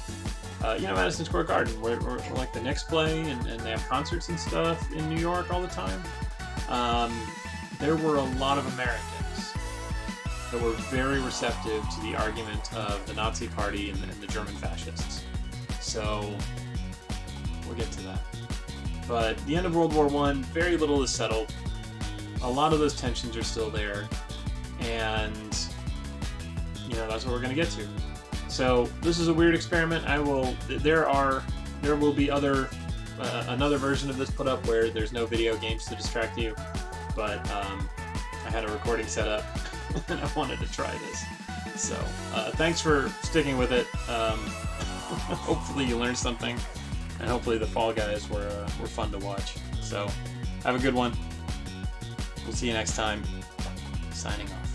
You know Madison Square Garden, where like the Knicks play and they have concerts and stuff in New York all the time. There were a lot of Americans that were very receptive to the argument of the Nazi Party and the German fascists. So, we'll get to that. But the end of World War I, very little is settled. A lot of those tensions are still there. And, you know, that's what we're going to get to. So, this is a weird experiment. There will be another version of this put up where there's no video games to distract you. But, I had a recording set up. And I wanted to try this. So, thanks for sticking with it. Hopefully you learned something. And hopefully the Fall Guys were fun to watch. So, have a good one. We'll see you next time. Signing off.